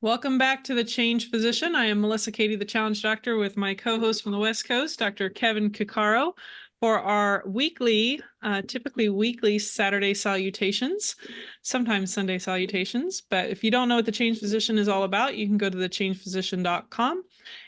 Welcome back to The Change Physician. I am Melissa Cady, the Challenge Doctor, with my co-host from the West Coast, Dr. Kevin Cuccaro, for our weekly, typically weekly Saturday salutations, sometimes Sunday salutations. But if you don't know what The Change Physician is all about, you can go to thechangephysician.com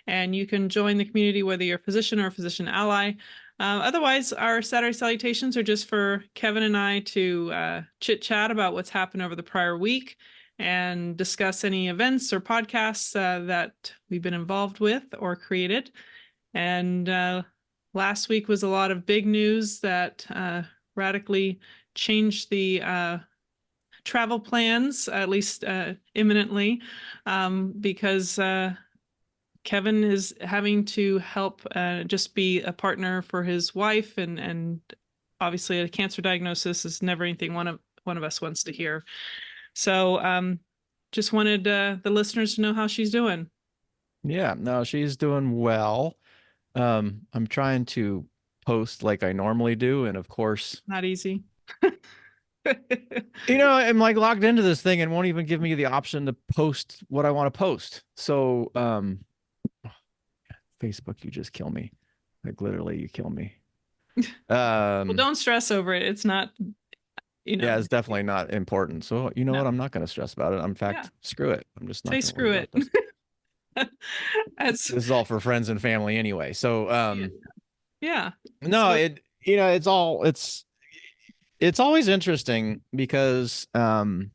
and you can join the community, whether you're a physician or a physician ally. Otherwise, our Saturday salutations are just for Kevin and I to chit-chat about what's happened over the prior week and discuss any events or podcasts that we've been involved with or created. And last week was a lot of big news that radically changed the travel plans, at least imminently, because Kevin is having to help just be a partner for his wife, and obviously a cancer diagnosis is never anything one of us wants to hear. So just wanted the listeners to know how she's doing. Yeah, no, she's doing well. I'm trying to post like I normally do, and of course, Not easy. I'm like logged into this thing and won't even give me the option to post what I want to post. So, Facebook, you just kill me. Like literally, you kill me. Well, Um, don't stress over it. It's not, yeah, it's definitely not important. So, you know what? no. I'm not going to stress about it. In Yeah. fact, screw it. I'm just not Say going to worry screw about it. this. That's, This is all for friends and family anyway. So, yeah. Yeah. no, So, it's always interesting because and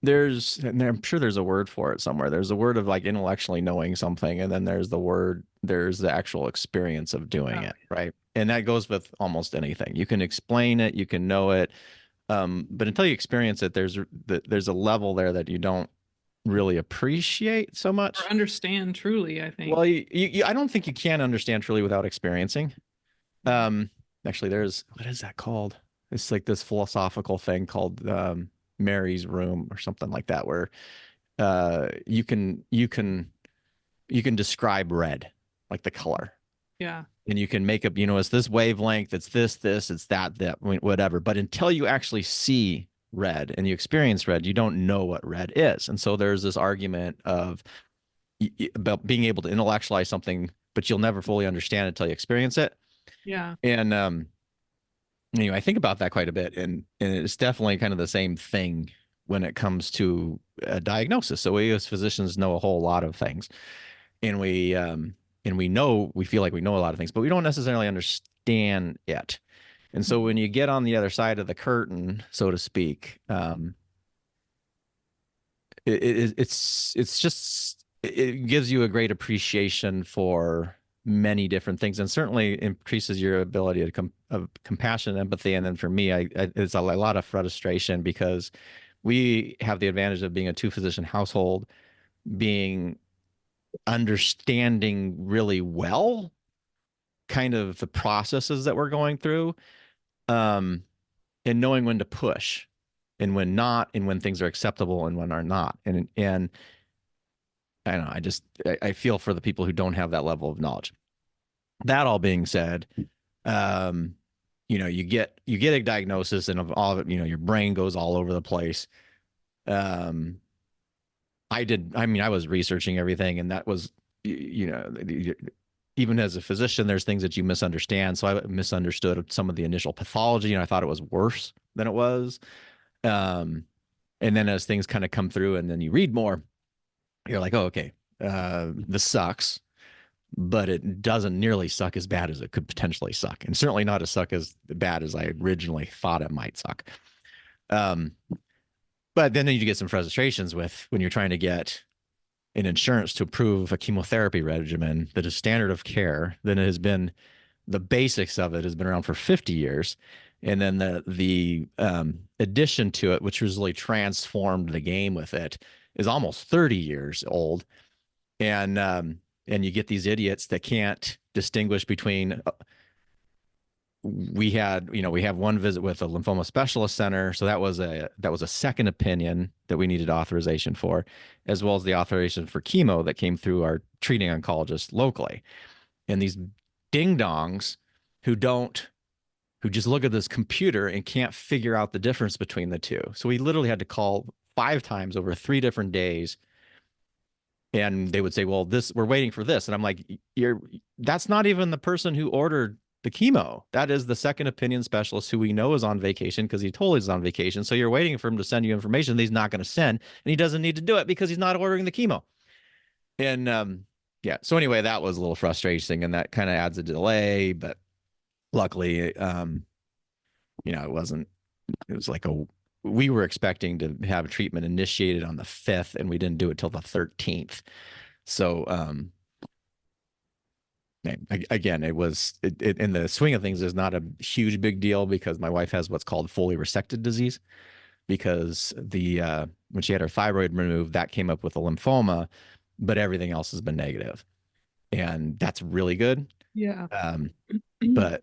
I'm sure there's a word for it somewhere. There's a word of like intellectually knowing something, and then there's the actual experience of doing oh, it, right? And that goes with almost anything. You can explain it, you can know it, but until you experience it, there's a level there that you don't really appreciate so or much. understand truly, I think. Well, I don't think you can understand truly without experiencing. Um, Actually, there's what is that called? It's like this philosophical thing called Mary's Room or something like that, where you can describe red, like the color, Yeah. and you can make up, it's this wavelength, it's this, it's that, whatever. But until you actually see red and you experience red, you don't know what red is. And so there's this argument about being able to intellectualize something, but you'll never fully understand it until you experience it. Yeah. And I think about that quite a bit, and it's definitely kind of the same thing when it comes to a diagnosis. So we as physicians know a whole lot of things, and we feel like we know a lot of things, but we don't necessarily understand it. And so when you get on the other side of the curtain, so to speak, it gives you a great appreciation for many different things, and certainly increases your ability of compassion, empathy, and then for me, it's a lot of frustration because we have the advantage of being a two physician household, being understanding really well kind of the processes that we're going through, um, and knowing when to push and when not, and when things are acceptable and when are not, and I don't know. I feel for the people who don't have that level of knowledge. That all being said, um, you get a diagnosis, and of all of it, your brain goes all over the place. Um, I mean, I was researching everything, and that was, even as a physician, there's things that you misunderstand. So I misunderstood some of the initial pathology, and I thought it was worse than it was. Um, and then as things kind of come through, and then you read more, you're like, oh, okay, this sucks, but it doesn't nearly suck as bad as it could potentially suck, and certainly not as bad as I originally thought it might suck. Um, but then you get some frustrations with when you're trying to get an insurance to approve a chemotherapy regimen that is standard of care. Then it has been the basics of it has been around for 50 years, and then the addition to it, which really transformed the game with it, is almost 30 years old. And you get these idiots that can't distinguish between we have one visit with a lymphoma specialist center, so that was a second opinion that we needed authorization for, as well as the authorization for chemo that came through our treating oncologist locally. And these ding dongs who don't who just look at this computer and can't figure out the difference between the two. So we literally had to call 5 times over 3 different days. And they would say, well, this, we're waiting for this. And I'm like, that's not even the person who ordered the chemo. That is the second opinion specialist who we know is on vacation because he told he's on vacation. So you're waiting for him to send you information that he's not going to send, and he doesn't need to do it because he's not ordering the chemo. And yeah, so anyway, that was a little frustrating, and that kind of adds a delay. But luckily, it wasn't. It was like we were expecting to have treatment initiated on the 5th, and we didn't do it till the 13th. So again, it was in the swing of things is not a huge big deal because my wife has what's called fully resected disease, because when she had her thyroid removed, that came up with a lymphoma, but everything else has been negative, and that's really good. Yeah. But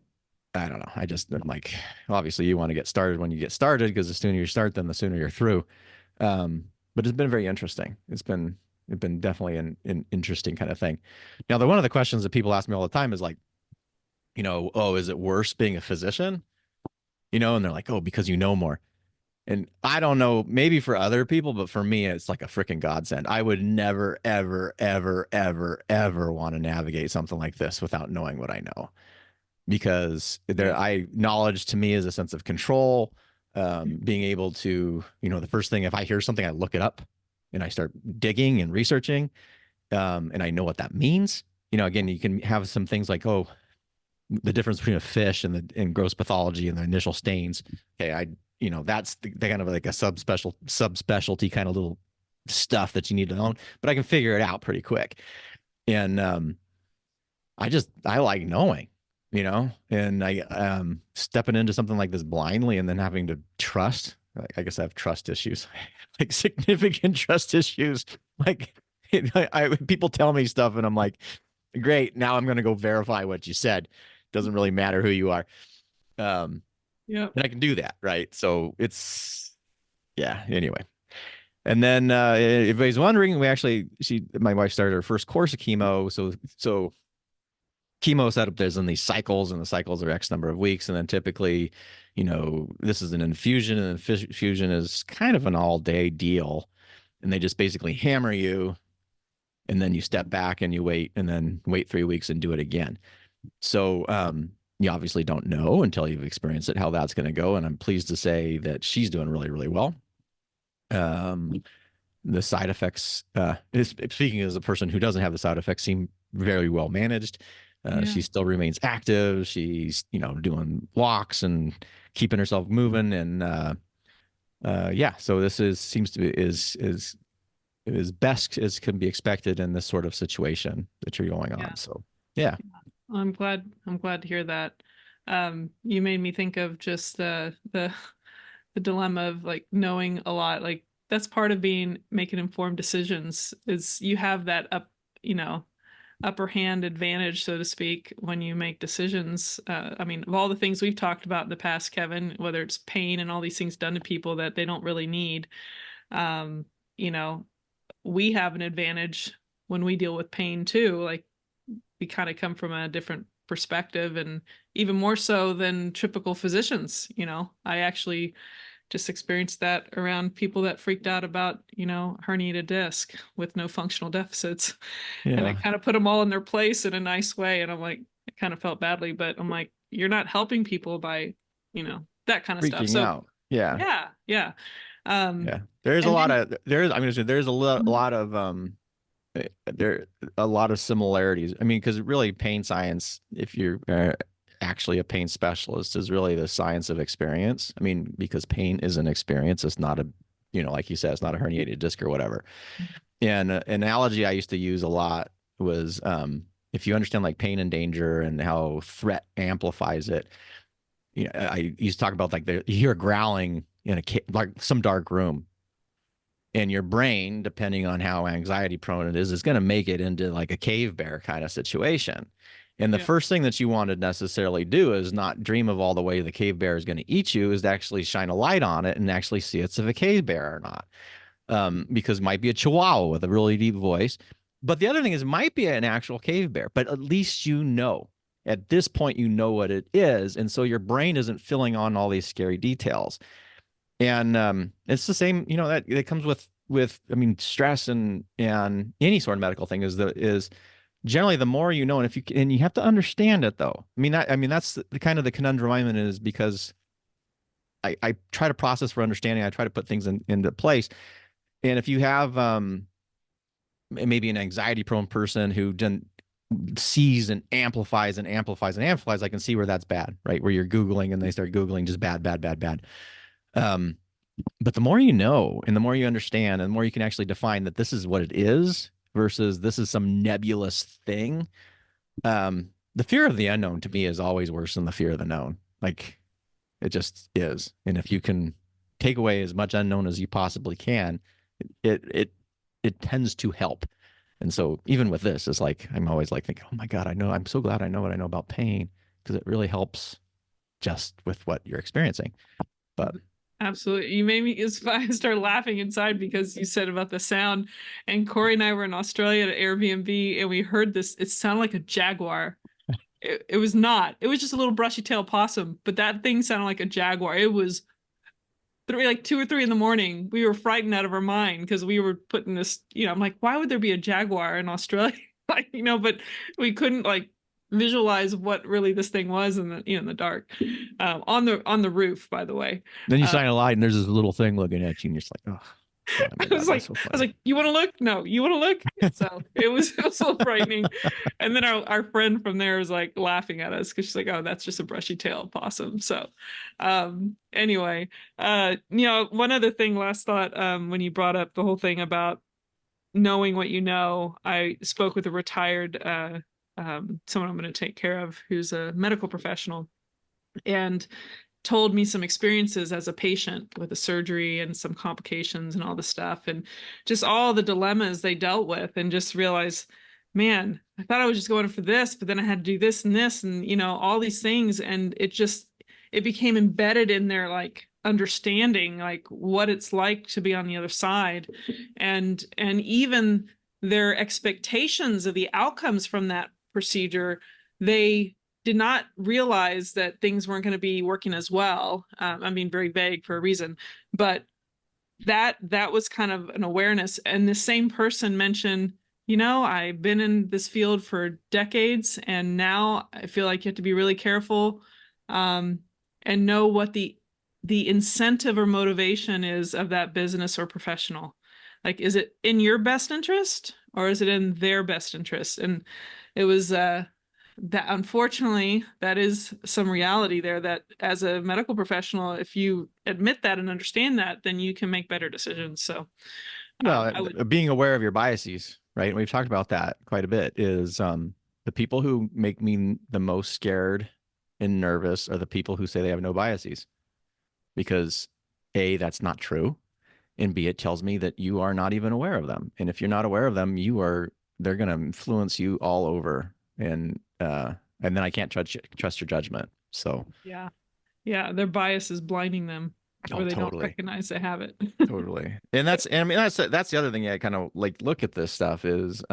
I don't know. I'm like, obviously you want to get started when you get started, because the sooner you start, then the sooner you're through. But it's been very interesting. It's been definitely an interesting kind of thing. Now, one of the questions that people ask me all the time is like, oh, is it worse being a physician? And they're like, oh, because you know more. And I don't know, maybe for other people, but for me, it's like a freaking godsend. I would never, ever, ever, ever, ever want to navigate something like this without knowing what I know, because knowledge to me is a sense of control. Being able to, the first thing, if I hear something, I look it up and I start digging and researching, and I know what that means. Again, you can have some things like, oh, the difference between a fish and gross pathology and the initial stains. Okay, that's the kind of like a subspecialty kind of little stuff that you need to know, but I can figure it out pretty quick. And I like knowing, and stepping into something like this blindly and then having to trust. I guess I have trust issues, like significant trust issues. Like people tell me stuff and I'm like, great, now I'm going to go verify what you said. Doesn't really matter who you are. Yeah. And I can do that, right? So yeah, anyway. And then if anybody's wondering, my wife started her first course of chemo. So chemo setup, there's in these cycles, and the cycles are X number of weeks. And then typically, this is an infusion, and infusion is kind of an all-day deal. And they just basically hammer you, and then you step back and you wait, and then wait 3 weeks and do it again. So you obviously don't know until you've experienced it how that's going to go. And I'm pleased to say that she's doing really, really well. The side effects, speaking as a person who doesn't have the side effects, seem very well managed. She still remains active. She's, doing walks and keeping herself moving. And yeah, so this seems to be is as best as can be expected in this sort of situation that you're going on. So yeah. I'm glad to hear that. You made me think of just the dilemma of like knowing a lot. Like that's part of making informed decisions, is you have that upper hand advantage, so to speak, when you make decisions. I mean, of all the things we've talked about in the past, Kevin, whether it's pain and all these things done to people that they don't really need, you know, we have an advantage when we deal with pain too. Like we kind of come from a different perspective, and even more so than typical physicians. I actually just experienced that around people that freaked out about, herniated disc with no functional deficits. And I kind of put them all in their place in a nice way. And I'm like, I kind of felt badly, but I'm like, you're not helping people by, that kind of freaking stuff. So out. Yeah. yeah. Yeah. Yeah. There's a lot of, I'm going to say there's a lot of, there a lot of similarities. I mean, because really pain science, if you're actually a pain specialist, is really the science of experience. I mean, because pain is an experience. It's not a, like you said, it's not a herniated disc or whatever. And an analogy I used to use a lot was if you understand like pain and danger and how threat amplifies it. I used to talk about like you hear growling in like some dark room, and your brain, depending on how anxiety prone it is going to make it into like a cave bear kind of situation. And the first thing that you want to necessarily do is not dream of all the way the cave bear is going to eat you, is to actually shine a light on it and actually see it's a cave bear or not. Because it might be a chihuahua with a really deep voice. But the other thing is it might be an actual cave bear, but at least at this point, what it is. And so your brain isn't filling on all these scary details. And it's the same, that it comes with I mean, stress and any sort of medical thing is generally the more you know, and if you and you have to understand it though. I mean that's the kind of the conundrum I'm in, is because I try to process for understanding. I try to put things into place. And if you have maybe an anxiety prone person who didn't sees and amplifies and amplifies and amplifies, I can see where that's bad, right? Where you're Googling and they start Googling just bad, bad, bad, bad. Um, but the more you know and the more you understand and the more you can actually define that this is what it is versus this is some nebulous thing. The fear of the unknown to me is always worse than the fear of the known. Like it just is. And if you can take away as much unknown as you possibly can, it it it tends to help. And so even with this, it's like I'm always like thinking, oh my God, I'm so glad I know what I know about pain, because it really helps just with what you're experiencing. But Absolutely. You made me I started laughing inside because you said about the sound. And Corey and I were in Australia at Airbnb and we heard this. It sounded like a jaguar. It was not. It was just a little brushy tail possum, but that thing sounded like a jaguar. It was like 2 or 3 in the morning. We were frightened out of our mind because we were putting this, I'm like, why would there be a jaguar in Australia? Like, but we couldn't like visualize what really this thing was in the dark. On the roof, by the way. then you Uh, shine a light and there's this little thing looking at you and you're just like, oh, oh my I was God, that's like, so I was funny. like, you want to look? No, you want to look? So it was so frightening. And then our friend from there was like laughing at us because she's like, oh, that's just a brushy tail possum. So, anyway, one other thing, last thought, when you brought up the whole thing about knowing what you know, I spoke with a retired, someone I'm going to take care of who's a medical professional, and told me some experiences as a patient with a surgery and some complications and all the stuff and just all the dilemmas they dealt with, and just realized, man, I thought I was just going for this, but then I had to do this and this and all these things, and it became embedded in their like understanding like what it's like to be on the other side, and even their expectations of the outcomes from that procedure. They did not realize that things weren't going to be working as well. I'm being very vague for a reason, but that was kind of an awareness. And the same person mentioned, I've been in this field for decades, and now I feel like you have to be really careful, um, and know what the incentive or motivation is of that business or professional. Like, is it in your best interest or is it in their best interest? And it was that, unfortunately, that is some reality there, that as a medical professional, if you admit that and understand that, then you can make better decisions. So Well, I would. being aware of your biases, right? And we've talked about that quite a bit, is the people who make me the most scared and nervous are the people who say they have no biases, because A, that's not true. And B, it tells me that you are not even aware of them. And if you're not aware of them, they're going to influence you all over. And then I can't trust your judgment. So, Yeah. Yeah, their bias is blinding them, oh, or they don't totally. recognize they have it. Totally. And I mean, that's the other thing. I kind of like look at this stuff is,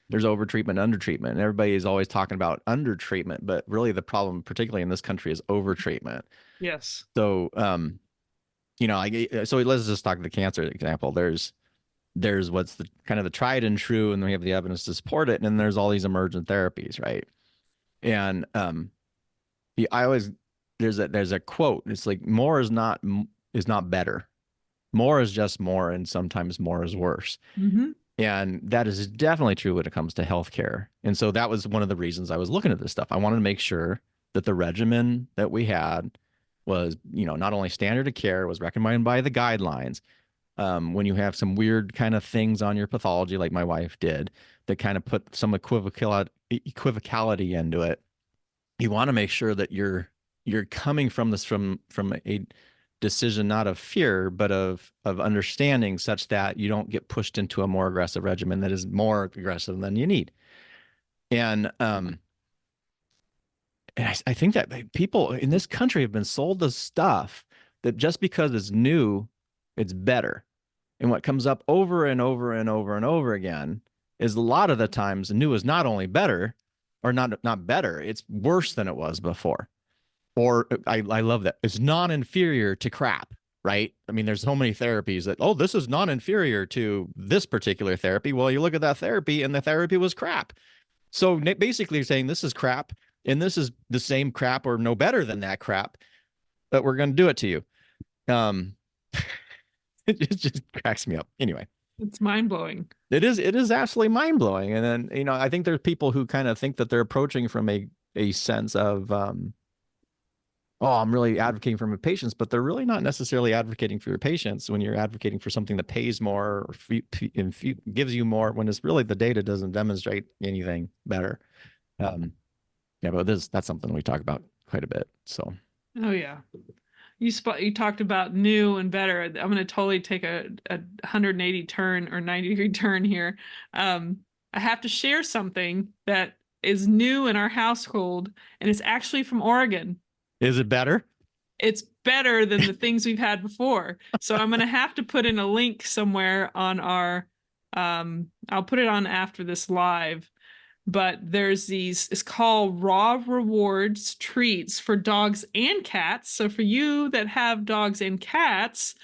there's over treatment, under treatment. And everybody is always talking about under treatment, but really the problem, particularly in this country, is over treatment. Yes. So, so let's just talk the cancer example. There's what's the kind of the tried and true, and then we have the evidence to support it, and then there's all these emergent therapies, right? And I always there's a quote. It's like more is not better. More is just more, and sometimes more is worse. Mm-hmm. And that is definitely true when it comes to healthcare. And so that was one of the reasons I was looking at this stuff. I wanted to make sure that the regimen that we had was, not only standard of care, was recommended by the guidelines. When you have some weird kind of things on your pathology, like my wife did, that kind of put some equivocality into it, you want to make sure that you're coming from this from a decision not of fear but of understanding, such that you don't get pushed into a more aggressive regimen that is more aggressive than you need. And I think that people in this country have been sold the stuff that just because it's new, it's better. And what comes up over and over and over and over again is a lot of the times new is not only better, or not better, it's worse than it was before. Or I love that, it's non-inferior to crap, right? I mean, there's so many therapies that, oh, this is non-inferior to this particular therapy. Well, you look at that therapy and the therapy was crap. So basically you're saying this is crap and this is the same crap or no better than that crap, but we're going to do it to you. Um, it just cracks me up. Anyway, It's mind blowing. it is absolutely mind blowing. And then, I think there's people who kind of think that they're approaching from a sense of, oh, I'm really advocating for my patients, but they're really not necessarily advocating for your patients when you're advocating for something that pays more or gives you more when it's really the data doesn't demonstrate anything better. Um, yeah, but that's something we talk about quite a bit. So, Oh yeah. You talked about new and better. I'm going to totally take a 180 turn or 90-degree turn here. I have to share something that is new in our household, and it's actually from Oregon. is it better? It's better than the things we've had before. So I'm going to have to put in a link somewhere on our, I'll put it on after this live, but there's these, it's called Raw Rewards treats for dogs and cats. So for you that have dogs and cats,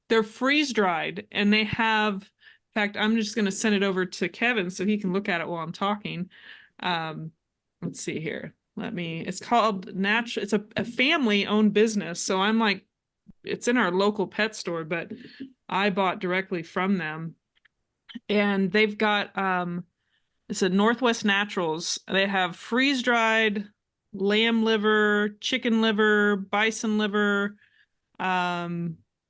they're freeze dried and they have, in fact, I'm just going to send it over to Kevin so he can look at it while I'm talking. Let's see here. It's called Natural. It's a family owned business. So I'm like, it's in our local pet store, but I bought directly from them. And they've got, it's a Northwest Naturals. They have freeze dried lamb liver, chicken liver, bison liver.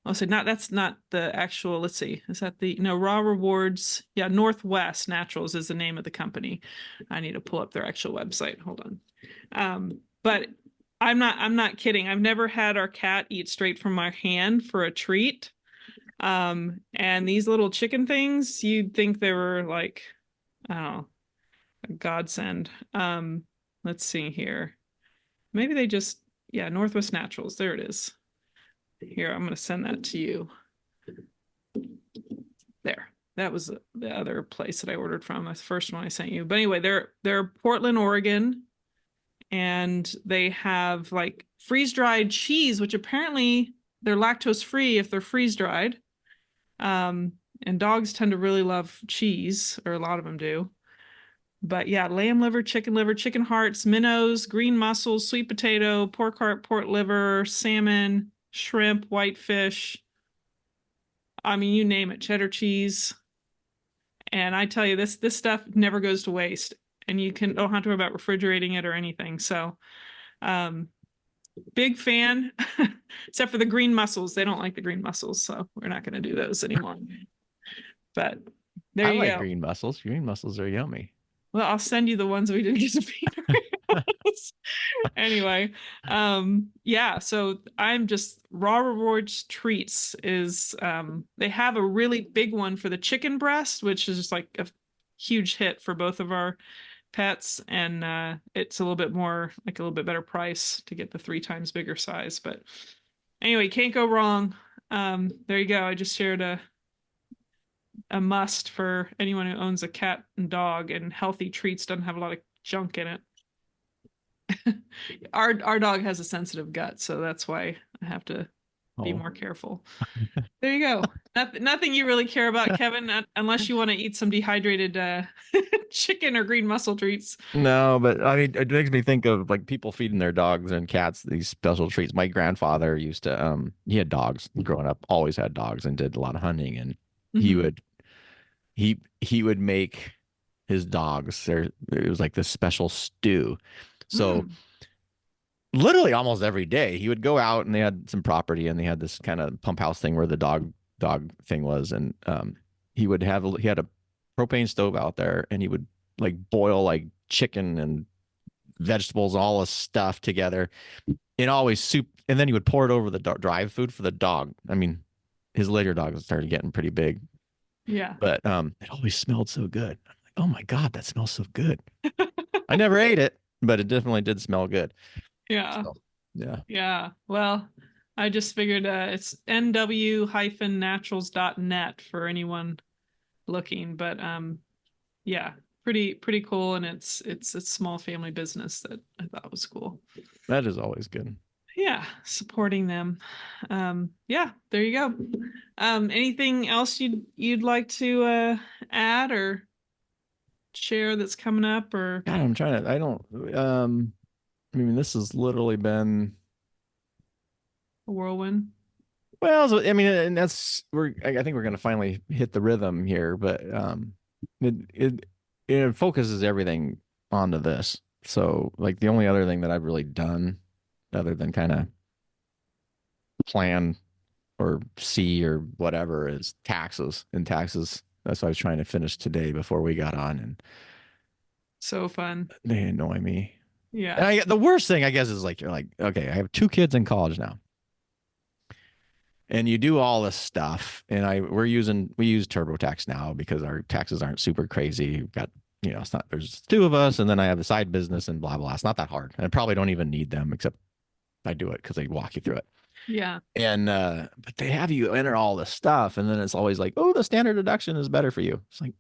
I'll say not, that's not the actual, let's see, is that the, no, Raw Rewards. Yeah, Northwest Naturals is the name of the company. I need to pull up their actual website. Hold on. But I'm not kidding. I've never had our cat eat straight from my hand for a treat. And these little chicken things, you'd think they were like, I don't know, a godsend. Let's see here. Maybe they just, yeah, Northwest Naturals. There it is. Here, I'm going to send that to you. There. That was the other place that I ordered from. That's the first one I sent you. But anyway, they're Portland, Oregon, and they have like freeze-dried cheese, which apparently they're lactose free if they're freeze-dried. And dogs tend to really love cheese, or a lot of them do. But yeah, lamb liver, chicken hearts, minnows, green mussels, sweet potato, pork heart, pork liver, salmon, shrimp, whitefish. I mean, you name it, cheddar cheese. And I tell you, this stuff never goes to waste. And you don't have to worry about refrigerating it or anything. So big fan, except for the green mussels. They don't like the green mussels, so we're not going to do those anymore. But there I you like go. green mussels. Green mussels are yummy. Well, I'll send you the ones we didn't get to feed. Anyway, yeah, so I'm just Raw Rewards treats is they have a really big one for the chicken breast, which is just like a huge hit for both of our pets, and it's a little bit more, like a little bit better price to get the 3 times bigger size. But anyway, can't go wrong. There you go. I just shared a must for anyone who owns a cat and dog, and healthy treats doesn't have a lot of junk in it. Our dog has a sensitive gut, so that's why I have to be more careful. There you go. Nothing you really care about, Kevin, unless you want to eat some dehydrated chicken or green mussel treats. No, but I mean, it makes me think of like people feeding their dogs and cats these special treats. My grandfather used to, he had dogs growing up, always had dogs and did a lot of hunting. And he Mhm. would, he would make his dogs there. It was like this special stew. So Mm. literally almost every day he would go out and they had some property and they had this kind of pump house thing where the dog thing was. And, he had a propane stove out there and he would like boil like chicken and vegetables, all this stuff together in always soup. And then he would pour it over the dry food for the dog. I mean, his later dogs started getting pretty big, Yeah. but it always smelled so good. I'm like, oh my God, that smells so good. I never ate it, but it definitely did smell good. Yeah. So, yeah. Yeah. Well, I just figured it's nw-naturals.net for anyone looking, but yeah, pretty cool, and it's a small family business that I thought was cool. That is always good. yeah, supporting them. Yeah, there you go. Anything else you'd like to add or share that's coming up or God, I'm trying to, I don't, I mean, this has literally been, a whirlwind? well, so, I mean, and I think we're going to finally hit the rhythm here, but, it, it, it focuses everything onto this. So like the only other thing that I've really done other than kind of plan or see or whatever is taxes and taxes. That's what I was trying to finish today before we got on, and So fun. they annoy me. And Yeah. the worst thing I guess is like you're like, okay, I have two kids in college now, and you do all this stuff, and we use TurboTax now because our taxes aren't super crazy. We've got it's not there's two of us, and then I have a side business and blah blah. It's not that hard, and I probably don't even need them except I do it because they walk you through it. Yeah. And but they have you enter all this stuff, and then it's always like, oh, the standard deduction is better for you. It's like,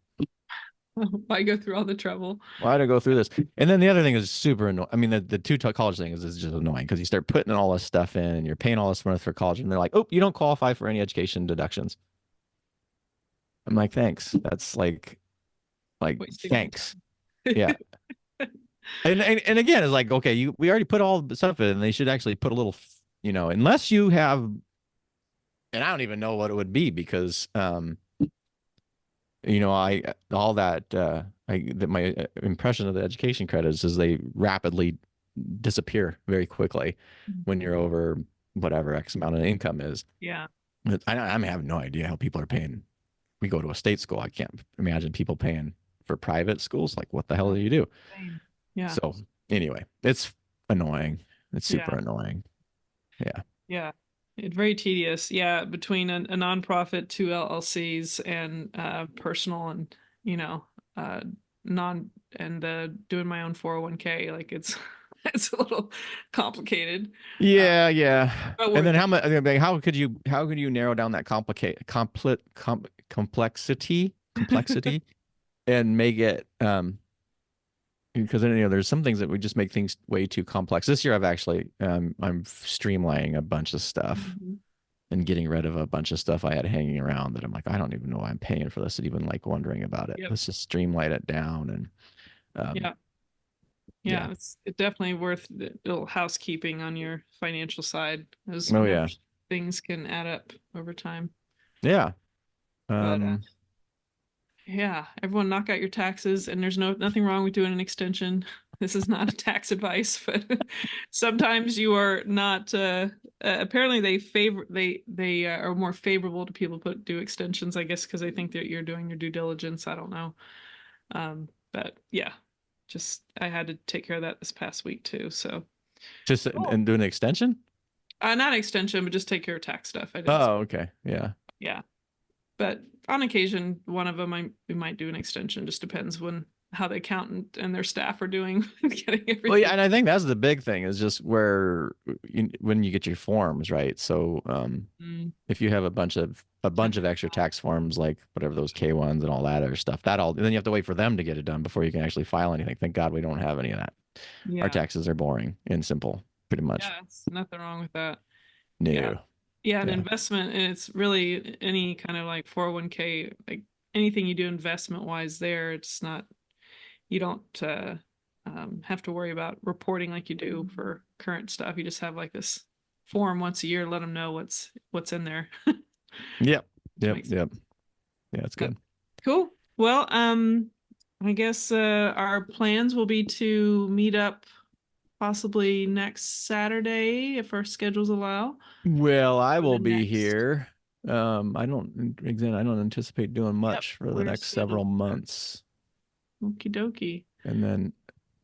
Why go through all the trouble? why do I go through this? And then the other thing is super annoying. I mean, the two college thing is just annoying because you start putting all this stuff in, and you're paying all this money for college, and they're like, oh, you don't qualify for any education deductions. I'm like, thanks. That's like Wasting my thanks. Yeah. time. And again, it's like, okay, we already put all the stuff in, and they should actually put a little, unless you have, and I don't even know what it would be because I all that my impression of the education credits is they rapidly disappear very quickly when you're over whatever X amount of income is. Yeah. But I have no idea how people are paying. We go to a state school. I can't imagine people paying for private schools. Like, what the hell do you do? Same. Yeah. So anyway, it's annoying. It's super Yeah. annoying. Yeah. Yeah. It's very tedious. Yeah. Between a nonprofit, two LLCs, and personal and, you know, uh, non and doing my own 401k. Like it's, it's a little complicated, uh, Yeah, yeah. but And then worth it. how much? How could you narrow down that complexity and make it because then there's some things that we just make things way too complex. This year I've actually I'm streamlining a bunch of stuff Mhm. and getting rid of a bunch of stuff I had hanging around that I'm like, I don't even know why I'm paying for this and even like wondering about it. Yep. Let's just streamline it down and Yeah. yeah. Yeah. It's definitely worth the little housekeeping on your financial side, as Oh yeah. most things can add up over time. Yeah. But Um yeah, everyone knock out your taxes, and there's nothing wrong with doing an extension. This is not a tax advice, but sometimes you are not. Apparently, they are more favorable to people do extensions. I guess because they think that you're doing your due diligence. I don't know, but yeah, just I had to take care of that this past week too. So, just cool. and do an extension? Not extension, but just take care of tax stuff. I didn't. Oh, okay. Yeah. Yeah, but on occasion, one of them we might do an extension. Just depends when how the accountant and their staff are doing getting Well, yeah, everything. and I think that's the big thing is just when you get your forms, right? So, Mm, if you have a bunch of extra tax forms, like whatever those K-1s and all that other stuff, and then you have to wait for them to get it done before you can actually file anything. Thank God we don't have any of that. Our yeah, taxes are boring and simple, pretty much. yeah, it's nothing wrong with that. Yeah, No. yeah, an Yeah. investment, and it's really any kind of like 401k, like anything you do investment wise. There, it's not you don't have to worry about reporting like you do for current stuff. You just have like this form once a year, let them know what's in there, Yep. which Yep. makes sense. Yep. Yeah, it's But good. cool. Well, I guess our plans will be to meet up possibly next Saturday if our schedules allow. Well, I For the will be next. here. I don't anticipate doing Yep, much for the we're next several scheduled for months. okie dokie. And then,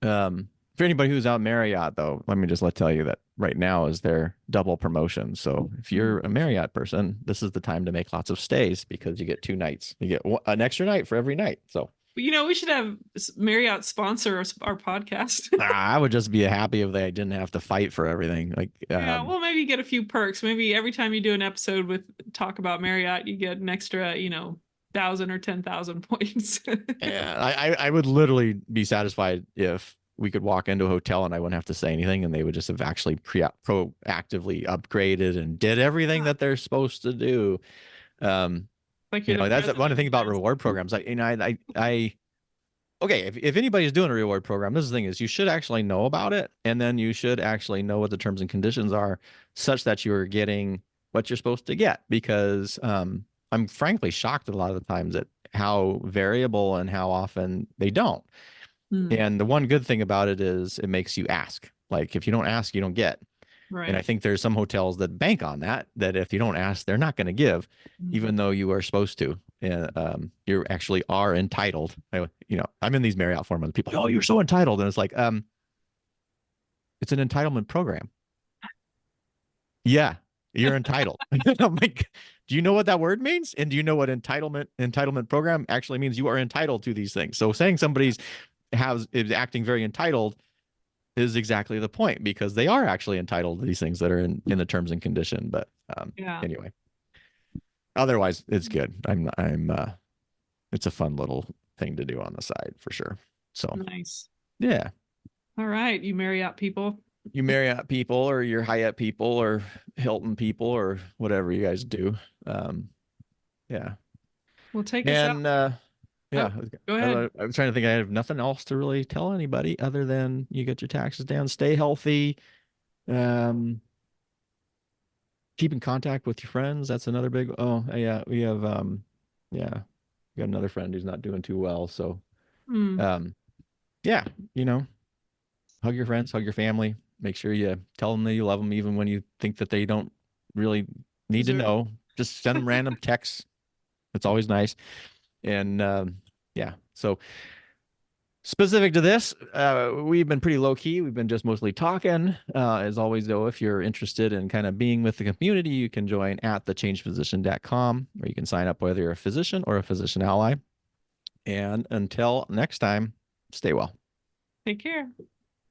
for anybody who's out Marriott, though, let me just tell you that right now is their double promotion. So if you're a Marriott person, this is the time to make lots of stays because you get 2 nights. You get an extra night for every night. So We should have Marriott sponsor our podcast. I would just be happy if they didn't have to fight for everything. Like, Yeah, well, maybe get a few perks. Maybe every time you do an episode with talk about Marriott, you get an extra, 1,000 or 10,000 points. yeah, I would literally be satisfied if we could walk into a hotel and I wouldn't have to say anything, and they would just have actually proactively upgraded and did everything that they're supposed to do. Like you're the That's president one of thing the about United reward programs. Okay, if anybody's doing a reward program, this is the thing is you should actually know about it, and then you should actually know what the terms and conditions are, such that you're getting what you're supposed to get. Because I'm frankly shocked a lot of the times at how variable and how often they don't. Mm, And the one good thing about it is it makes you ask. Like if you don't ask, you don't get. And I right. think there's some hotels that bank on that, that if you don't ask, they're not going to give, Mm, even though you are supposed to. And you actually are entitled. I'm in these Marriott forums. People, oh, you're so entitled. And it's like, it's an entitlement program. Yeah, you're entitled. I'm like, do you know what that word means? And do you know what entitlement program actually means? You are entitled to these things. So saying somebody's is acting very entitled is exactly the point, because they are actually entitled to these things that are in the terms and condition. But yeah. anyway, otherwise it's good. It's a fun little thing to do on the side for sure. So Nice. yeah, All right. You Marriott people. you Marriott people or your Hyatt people or Hilton people or whatever you guys do. Yeah. Well, take us out. And Oh, yeah, go ahead. I was trying to think. I have nothing else to really tell anybody other than you get your taxes down, stay healthy, um, keep in contact with your friends. That's another big. Oh, yeah, we have yeah, we got another friend who's not doing too well. So Mm, um, yeah, you know, hug your friends, hug your family. Make sure you tell them that you love them, even when you think that they don't really need to deserve. know. Just send them random texts. It's always nice. And yeah, so specific to this, we've been pretty low key. We've been just mostly talking. As always, though, if you're interested in kind of being with the community, you can join at thechangephysician.com, where you can sign up whether you're a physician or a physician ally. And until next time, stay well. Take care.